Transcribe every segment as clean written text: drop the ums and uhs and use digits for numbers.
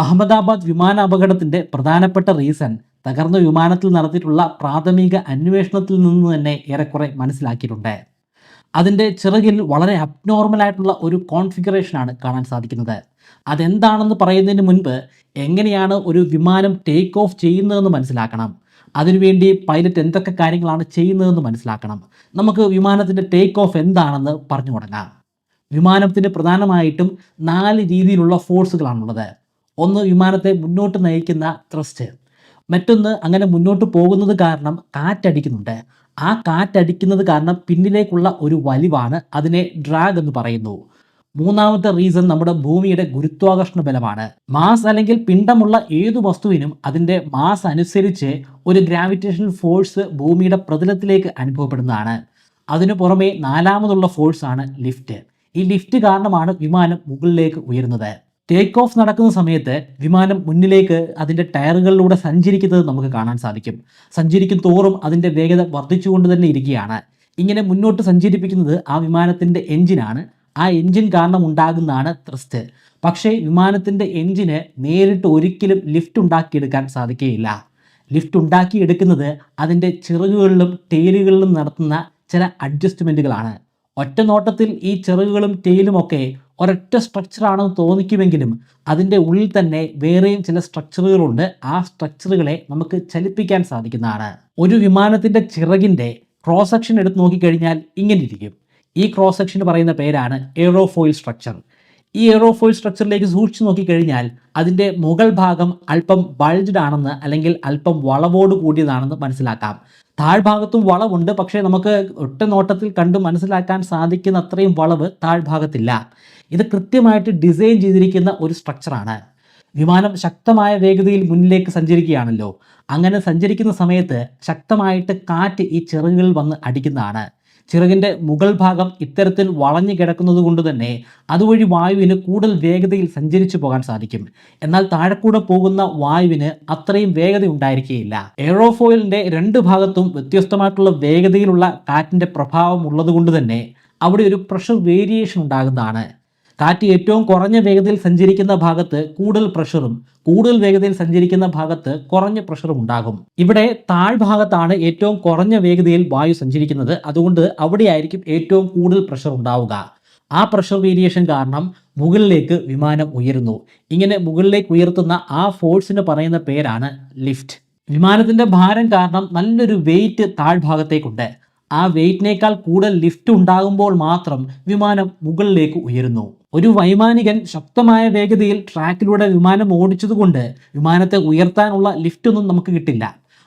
അഹമ്മദാബാദ് വിമാന അപകടത്തിന്റെ പ്രധാനപ്പെട്ട റീസൺ തകർന്ന വിമാനത്തിൽ നടത്തിയിട്ടുള്ള പ്രാഥമിക അന്വേഷണത്തിൽ നിന്ന് തന്നെ ഏറെക്കുറെ മനസ്സിലാക്കിയിട്ടുണ്ട്. അതിൻ്റെ ചിറകിൽ വളരെ അബ്നോർമലായിട്ടുള്ള ഒരു കോൺഫിഗറേഷനാണ് കാണാൻ സാധിക്കുന്നത്. അതെന്താണെന്ന് പറയുന്നതിന് മുൻപ് എങ്ങനെയാണ് ഒരു വിമാനം ടേക്ക് ഓഫ് ചെയ്യുന്നതെന്ന് മനസ്സിലാക്കണം. അതിനുവേണ്ടി പൈലറ്റ് എന്തൊക്കെ കാര്യങ്ങളാണ് ചെയ്യുന്നതെന്ന് മനസ്സിലാക്കണം. നമുക്ക് വിമാനത്തിൻ്റെ ടേക്ക് ഓഫ് എന്താണെന്ന് പറഞ്ഞു തുടങ്ങാം. വിമാനത്തിന് പ്രധാനമായിട്ടും 4 രീതിയിലുള്ള ഫോഴ്സുകളാണുള്ളത്. ഒന്ന് വിമാനത്തെ മുന്നോട്ട് നയിക്കുന്ന ത്രസ്റ്റ്, മറ്റൊന്ന് അങ്ങനെ മുന്നോട്ട് പോകുന്നത് കാരണം കാറ്റടിക്കുന്നുണ്ട്. ആ കാറ്റടിക്കുന്നത് കാരണം പിന്നിലേക്കുള്ള ഒരു വലിവാണ്, അതിനെ ഡ്രാഗ് എന്ന് പറയുന്നു. മൂന്നാമത്തെ റീസൺ നമ്മുടെ ഭൂമിയുടെ ഗുരുത്വാകർഷണ ബലമാണ്. മാസ് അല്ലെങ്കിൽ പിണ്ഡമുള്ള ഏതു വസ്തുവിനും അതിൻ്റെ മാസ് അനുസരിച്ച് ഒരു ഗ്രാവിറ്റേഷണൽ ഫോഴ്സ് ഭൂമിയുടെ പ്രതലത്തിലേക്ക് അനുഭവപ്പെടുന്നതാണ്. അതിനു പുറമെ നാലാമതുള്ള ഫോഴ്സാണ് ലിഫ്റ്റ്. ഈ ലിഫ്റ്റ് കാരണമാണ് വിമാനം മുകളിലേക്ക് ഉയരുന്നത്. ടേക്ക് ഓഫ് നടക്കുന്ന സമയത്ത് വിമാനം മുന്നിലേക്ക് അതിൻ്റെ ടയറുകളിലൂടെ സഞ്ചരിക്കുന്നത് നമുക്ക് കാണാൻ സാധിക്കും. സഞ്ചരിക്കും തോറും അതിൻ്റെ വേഗത വർദ്ധിച്ചുകൊണ്ട് തന്നെ ഇരിക്കുകയാണ്. ഇങ്ങനെ മുന്നോട്ട് സഞ്ചരിപ്പിക്കുന്നത് ആ വിമാനത്തിൻ്റെ എഞ്ചിനാണ്. ആ എഞ്ചിൻ കാരണം ഉണ്ടാകുന്നതാണ് ത്രസ്റ്റ്. പക്ഷേ വിമാനത്തിൻ്റെ എഞ്ചിന് നേരിട്ട് ഒരിക്കലും ലിഫ്റ്റ് ഉണ്ടാക്കിയെടുക്കാൻ സാധിക്കുകയില്ല. ലിഫ്റ്റ് ഉണ്ടാക്കിയെടുക്കുന്നത് അതിൻ്റെ ചിറകുകളിലും ടെയിലുകളിലും നടത്തുന്ന ചില അഡ്ജസ്റ്റ്മെൻറ്റുകളാണ്. ഒറ്റ നോട്ടത്തിൽ ഈ ചിറകുകളും ടെയിലും ഒക്കെ ഒരൊറ്റ സ്ട്രക്ചറാണെന്ന് തോന്നിക്കുമെങ്കിലും അതിൻ്റെ ഉള്ളിൽ തന്നെ വേറെയും ചില സ്ട്രക്ചറുകളുണ്ട്. ആ സ്ട്രക്ചറുകളെ നമുക്ക് ചലിപ്പിക്കാൻ സാധിക്കുന്നതാണ്. ഒരു വിമാനത്തിൻ്റെ ചിറകിൻ്റെ ക്രോസ് സെക്ഷൻ എടുത്ത് നോക്കിക്കഴിഞ്ഞാൽ ഇങ്ങനെ ഇരിക്കും. ഈ ക്രോസ് സെക്ഷൻ പറയുന്ന പേരാണ് എയറോഫോയിൽ സ്ട്രക്ചർ. ഈ എയറോഫോയിൽ സ്ട്രക്ചറിലേക്ക് സൂക്ഷിച്ച് നോക്കിക്കഴിഞ്ഞാൽ അതിൻ്റെ മുകൾ ഭാഗം അല്പം ബൾജ്ഡ് ആണെന്ന്, അല്ലെങ്കിൽ അല്പം വളവോട് കൂടിയതാണെന്ന് മനസ്സിലാക്കാം. താഴ്ഭാഗത്തും വളവുണ്ട്, പക്ഷേ നമുക്ക് ഒറ്റ നോട്ടത്തിൽ കണ്ട് മനസ്സിലാക്കാൻ സാധിക്കുന്ന അത്രയും വളവ് താഴ്ഭാഗത്തില്ല. ഇത് കൃത്യമായിട്ട് ഡിസൈൻ ചെയ്തിരിക്കുന്ന ഒരു സ്ട്രക്ചറാണ്. വിമാനം ശക്തമായ വേഗതയിൽ മുന്നിലേക്ക് സഞ്ചരിക്കുകയാണല്ലോ. അങ്ങനെ സഞ്ചരിക്കുന്ന സമയത്ത് ശക്തമായിട്ട് കാറ്റ് ഈ ചിറകുകളിൽ വന്ന് അടിക്കുന്നതാണ്. ചിറകിൻ്റെ മുകൾ ഭാഗം ഇത്തരത്തിൽ വളഞ്ഞു കിടക്കുന്നത് കൊണ്ട് തന്നെ അതുവഴി വായുവിന് കൂടുതൽ വേഗതയിൽ സഞ്ചരിച്ചു പോകാൻ സാധിക്കും. എന്നാൽ താഴെക്കൂടെ പോകുന്ന വായുവിന് അത്രയും വേഗത ഉണ്ടായിരിക്കുകയില്ല. എയറോഫോയിലിൻ്റെ 2 ഭാഗത്തും വ്യത്യസ്തമായിട്ടുള്ള വേഗതയിലുള്ള കാറ്റിൻ്റെ പ്രഭാവം ഉള്ളത് കൊണ്ട് തന്നെ അവിടെ ഒരു പ്രഷർ വേരിയേഷൻ ഉണ്ടാകുന്നതാണ്. കാറ്റ് ഏറ്റവും കുറഞ്ഞ വേഗതയിൽ സഞ്ചരിക്കുന്ന ഭാഗത്ത് കൂടുതൽ പ്രഷറും കൂടുതൽ വേഗതയിൽ സഞ്ചരിക്കുന്ന ഭാഗത്ത് കുറഞ്ഞ പ്രഷറും ഉണ്ടാകും. ഇവിടെ താഴ്ഭാഗത്താണ് ഏറ്റവും കുറഞ്ഞ വേഗതയിൽ വായു സഞ്ചരിക്കുന്നത്. അതുകൊണ്ട് അവിടെയായിരിക്കും ഏറ്റവും കൂടുതൽ പ്രഷർ ഉണ്ടാവുക. ആ പ്രഷർ വേരിയേഷൻ കാരണം മുകളിലേക്ക് വിമാനം ഉയരുന്നു. ഇങ്ങനെ മുകളിലേക്ക് ഉയർത്തുന്ന ആ ഫോഴ്സിന് പറയുന്ന പേരാണ് ലിഫ്റ്റ്. വിമാനത്തിൻ്റെ ഭാരം കാരണം നല്ലൊരു വെയിറ്റ് താഴ്ഭാഗത്തേക്കുണ്ട്. ആ വെയിറ്റിനേക്കാൾ കൂടുതൽ ലിഫ്റ്റ് ഉണ്ടാകുമ്പോൾ മാത്രം വിമാനം മുകളിലേക്ക് ഉയരുന്നു. ഒരു വൈമാനികൻ ശക്തമായ വേഗതയിൽ ട്രാക്കിലൂടെ വിമാനം ഓടിച്ചതുകൊണ്ട് വിമാനത്തെ ഉയർത്താനുള്ള ലിഫ്റ്റൊന്നും നമുക്ക് കിട്ടില്ല.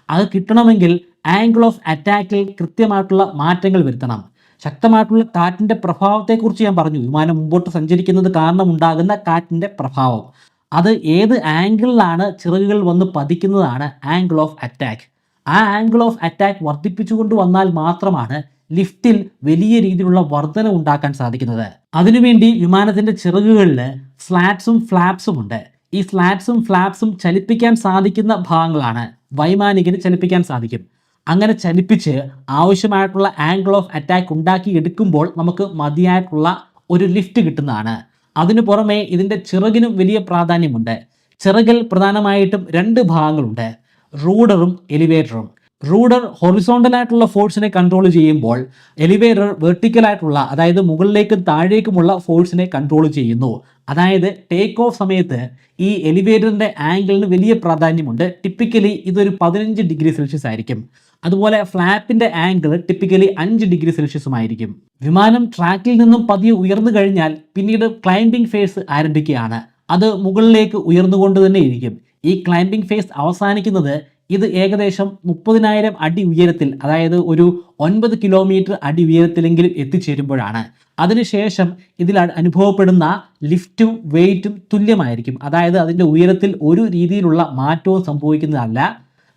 അത് കിട്ടണമെങ്കിൽ ആംഗിൾ ഓഫ് അറ്റാക്കിൽ കൃത്യമായിട്ടുള്ള മാറ്റങ്ങൾ വരുത്തണം. ശക്തമായിട്ടുള്ള കാറ്റിൻ്റെ പ്രഭാവത്തെക്കുറിച്ച് ഞാൻ പറഞ്ഞു. വിമാനം മുമ്പോട്ട് സഞ്ചരിക്കുന്നത് കാരണം ഉണ്ടാകുന്ന കാറ്റിൻ്റെ പ്രഭാവം, അത് ഏത് ആംഗിളിലാണ് ചിറകുകൾ വന്ന് പതിക്കുന്നതാണ് ആംഗിൾ ഓഫ് അറ്റാക്ക്. ആ ആംഗിൾ ഓഫ് അറ്റാക്ക് വർദ്ധിപ്പിച്ചുകൊണ്ട് വന്നാൽ മാത്രമാണ് ലിഫ്റ്റിൽ വലിയ രീതിയിലുള്ള വർധന ഉണ്ടാക്കാൻ സാധിക്കുന്നത്. അതിനുവേണ്ടി വിമാനത്തിൻ്റെ ചിറകുകളിൽ സ്ലാറ്റ്സും ഫ്ലാപ്സും ഉണ്ട്. ഈ സ്ലാറ്റ്സും ഫ്ലാപ്സും ചലിപ്പിക്കാൻ സാധിക്കുന്ന ഭാഗങ്ങളാണ്. വൈമാനികന് ചലിപ്പിക്കാൻ സാധിക്കും. അങ്ങനെ ചലിപ്പിച്ച് ആവശ്യമായിട്ടുള്ള ആംഗിൾ ഓഫ് അറ്റാക്ക് ഉണ്ടാക്കി എടുക്കുമ്പോൾ നമുക്ക് മതിയായിട്ടുള്ള ഒരു ലിഫ്റ്റ് കിട്ടുന്നതാണ്. അതിനു പുറമെ ഇതിൻ്റെ ചിറകിനും വലിയ പ്രാധാന്യമുണ്ട്. ചിറകിൽ പ്രധാനമായിട്ടും 2 ഭാഗങ്ങളുണ്ട്, റൂഡറും എലിവേറ്ററും. റൂഡർ ഹൊറിസോണ്ടലായിട്ടുള്ള ഫോഴ്സിനെ കൺട്രോൾ ചെയ്യുമ്പോൾ എലിവേറ്റർ വെർട്ടിക്കലായിട്ടുള്ള, അതായത് മുകളിലേക്കും താഴേക്കുമുള്ള ഫോഴ്സിനെ കൺട്രോൾ ചെയ്യുന്നു. അതായത് ടേക്ക് ഓഫ് സമയത്ത് ഈ എലിവേറ്ററിൻ്റെ ആംഗിളിന് വലിയ പ്രാധാന്യമുണ്ട്. ടിപ്പിക്കലി ഇതൊരു 15 ഡിഗ്രി സെൽഷ്യസ് ആയിരിക്കും. അതുപോലെ ഫ്ലാപ്പിൻ്റെ ആംഗിൾ ടിപ്പിക്കലി 5 ഡിഗ്രി സെൽഷ്യസുമായിരിക്കും. വിമാനം ട്രാക്കിൽ നിന്നും പതിയെ ഉയർന്നു കഴിഞ്ഞാൽ പിന്നീട് ക്ലൈംബിംഗ് ഫേസ് ആരംഭിക്കുകയാണ്. അത് മുകളിലേക്ക് ഉയർന്നുകൊണ്ട് തന്നെ ഇരിക്കും. ഈ ക്ലൈംബിംഗ് ഫേസ് അവസാനിക്കുന്നത് ഇത് ഏകദേശം 30,000 അടി ഉയരത്തിൽ, അതായത് ഒരു 9 കിലോമീറ്റർ അടി ഉയരത്തിലെങ്കിലും എത്തിച്ചേരുമ്പോഴാണ്. അതിനുശേഷം ഇതിൽ അനുഭവപ്പെടുന്ന ലിഫ്റ്റും വെയിറ്റും തുല്യമായിരിക്കും. അതായത് അതിൻ്റെ ഉയരത്തിൽ ഒരു രീതിയിലുള്ള മാറ്റവും സംഭവിക്കുന്നതല്ല.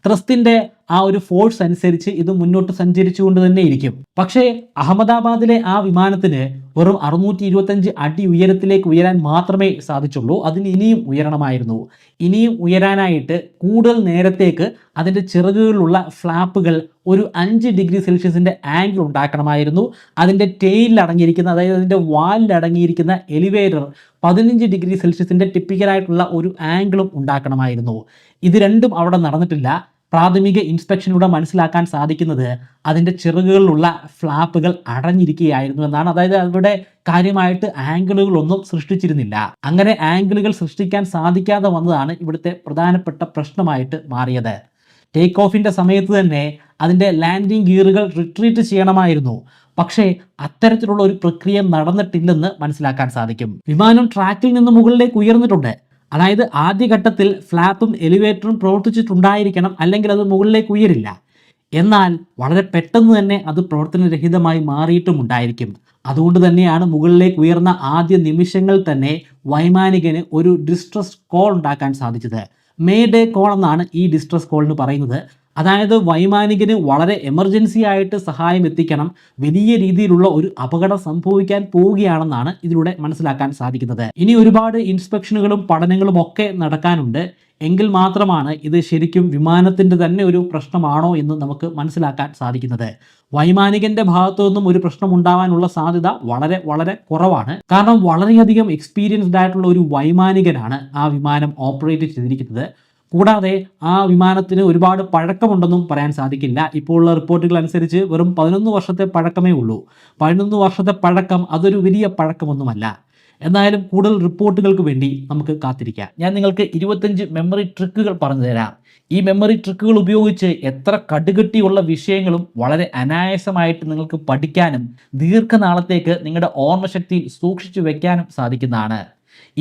ത്രസ്റ്റിൻ്റെ ആ ഒരു ഫോഴ്സ് അനുസരിച്ച് ഇത് മുന്നോട്ട് സഞ്ചരിച്ചുകൊണ്ട് തന്നെ ഇരിക്കും. പക്ഷേ അഹമ്മദാബാദിലെ ആ വിമാനത്തിന് വെറും 625 അടി ഉയരത്തിലേക്ക് ഉയരാൻ മാത്രമേ സാധിച്ചുള്ളൂ. അതിന് ഇനിയും ഉയരണമായിരുന്നു. ഇനിയും ഉയരാനായിട്ട് കൂടുതൽ നേരത്തേക്ക് അതിൻ്റെ ചിറകുകളിലുള്ള ഫ്ലാപ്പുകൾ ഒരു 5 ഡിഗ്രി സെൽഷ്യസിൻ്റെ ആംഗിൾ ഉണ്ടാക്കണമായിരുന്നു. അതിൻ്റെ ടെയിലിൽ അടങ്ങിയിരിക്കുന്ന, അതായത് അതിൻ്റെ വാലിൽ അടങ്ങിയിരിക്കുന്ന എലിവേറ്റർ 15 ഡിഗ്രി സെൽഷ്യസിൻ്റെ ടിപ്പിക്കലായിട്ടുള്ള ഒരു ആംഗിളും ഉണ്ടാക്കണമായിരുന്നു. ഇത് രണ്ടും അവിടെ നടന്നിട്ടില്ല. പ്രാഥമിക ഇൻസ്പെക്ഷനിലൂടെ മനസ്സിലാക്കാൻ സാധിക്കുന്നത് അതിൻ്റെ ചിറകുകളിലുള്ള ഫ്ലാപ്പുകൾ അടഞ്ഞിരിക്കുകയായിരുന്നു എന്നാണ്. അതായത് അവിടെ കാര്യമായിട്ട് ആംഗിളുകളൊന്നും സൃഷ്ടിച്ചിരുന്നില്ല. അങ്ങനെ ആംഗിളുകൾ സൃഷ്ടിക്കാൻ സാധിക്കാതെ വന്നതാണ് ഇവിടുത്തെ പ്രധാനപ്പെട്ട പ്രശ്നമായിട്ട് മാറിയത്. ടേക്ക് ഓഫിൻ്റെ സമയത്ത് തന്നെ അതിൻ്റെ ലാൻഡിംഗ് ഗിയറുകൾ റിട്രീറ്റ് ചെയ്യണമായിരുന്നു. പക്ഷേ അത്തരത്തിലുള്ള ഒരു പ്രക്രിയ നടന്നിട്ടില്ലെന്ന് മനസ്സിലാക്കാൻ സാധിക്കും. വിമാനം ട്രാക്കിൽ നിന്ന് മുകളിലേക്ക് ഉയർന്നിട്ടുണ്ട്. അതായത് ആദ്യഘട്ടത്തിൽ ഫ്ലാപ്പും എലിവേറ്ററും പ്രവർത്തിച്ചിട്ടുണ്ടായിരിക്കണം, അല്ലെങ്കിൽ അത് മുകളിലേക്ക് ഉയരില്ല. എന്നാൽ വളരെ പെട്ടെന്ന് തന്നെ അത് പ്രവർത്തനരഹിതമായി മാറിയിട്ടുമുണ്ടായിരിക്കും. അതുകൊണ്ട് തന്നെയാണ് മുകളിലേക്ക് ഉയർന്ന ആദ്യ നിമിഷങ്ങൾ തന്നെ വൈമാനികന് ഒരു ഡിസ്ട്രസ് കോൾ ഉണ്ടാക്കാൻ സാധിച്ചത്. മേഡേ കോൾ എന്നാണ് ഈ ഡിസ്ട്രസ് കോളിന് പറയുന്നത്. അതായത് വൈമാനികന് വളരെ എമർജൻസി ആയിട്ട് സഹായം എത്തിക്കണം, വലിയ രീതിയിലുള്ള ഒരു അപകടം സംഭവിക്കാൻ പോവുകയാണെന്നാണ് ഇതിലൂടെ മനസ്സിലാക്കാൻ സാധിക്കുന്നത്. ഇനി ഒരുപാട് ഇൻസ്പെക്ഷനുകളും പഠനങ്ങളും ഒക്കെ നടക്കാനുണ്ട്. എങ്കിൽ മാത്രമാണ് ഇത് ശരിക്കും വിമാനത്തിൻ്റെ തന്നെ ഒരു പ്രശ്നമാണോ എന്ന് നമുക്ക് മനസ്സിലാക്കാൻ സാധിക്കുന്നത്. വൈമാനികന്റെ ഭാഗത്തു നിന്നും ഒരു പ്രശ്നം ഉണ്ടാവാനുള്ള സാധ്യത വളരെ വളരെ കുറവാണ്. കാരണം വളരെയധികം എക്സ്പീരിയൻസ്ഡ് ആയിട്ടുള്ള ഒരു വൈമാനികനാണ് ആ വിമാനം ഓപ്പറേറ്റ് ചെയ്തിരിക്കുന്നത്. കൂടാതെ ആ വിമാനത്തിന് ഒരുപാട് പഴക്കമുണ്ടെന്നും പറയാൻ സാധിക്കില്ല. ഇപ്പോൾ ഉള്ള റിപ്പോർട്ടുകൾ അനുസരിച്ച് വെറും 11 വർഷത്തെ പഴക്കമേ ഉള്ളൂ. 11 വർഷത്തെ പഴക്കം അതൊരു വലിയ പഴക്കമൊന്നുമല്ല. എന്തായാലും കൂടുതൽ റിപ്പോർട്ടുകൾക്ക് വേണ്ടി നമുക്ക് കാത്തിരിക്കാം. ഞാൻ നിങ്ങൾക്ക് 25 മെമ്മറി ട്രിക്കുകൾ പറഞ്ഞു തരാം. ഈ മെമ്മറി ട്രിക്കുകൾ ഉപയോഗിച്ച് എത്ര കടുകട്ടിയുള്ള വിഷയങ്ങളും വളരെ അനായാസമായിട്ട് നിങ്ങൾക്ക് പഠിക്കാനും ദീർഘനാളത്തേക്ക് നിങ്ങളുടെ ഓർമ്മശക്തിയിൽ സൂക്ഷിച്ചു വെക്കാനും സാധിക്കുന്നതാണ്.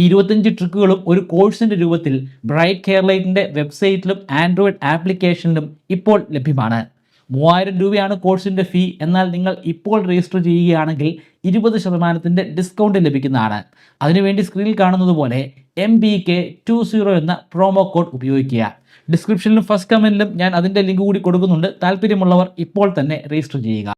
ഈ 25 ട്രിക്കുകളും ഒരു കോഴ്സിൻ്റെ രൂപത്തിൽ ബ്രൈറ്റ് കെയർലൈറ്റിൻ്റെ വെബ്സൈറ്റിലും ആൻഡ്രോയിഡ് ആപ്ലിക്കേഷനിലും ഇപ്പോൾ ലഭ്യമാണ്. 3000 രൂപയാണ് കോഴ്സിൻ്റെ ഫീ. എന്നാൽ നിങ്ങൾ ഇപ്പോൾ രജിസ്റ്റർ ചെയ്യുകയാണെങ്കിൽ 20% ഡിസ്കൗണ്ട് ലഭിക്കുന്നതാണ്. അതിനുവേണ്ടി സ്ക്രീനിൽ കാണുന്നത് പോലെ MBK20 എന്ന പ്രോമോ കോഡ് ഉപയോഗിക്കുക. ഡിസ്ക്രിപ്ഷനിലും ഫസ്റ്റ് കമൻറ്റിലും ഞാൻ അതിൻ്റെ ലിങ്ക് കൂടി കൊടുക്കുന്നുണ്ട്. താല്പര്യമുള്ളവർ ഇപ്പോൾ തന്നെ രജിസ്റ്റർ ചെയ്യുക.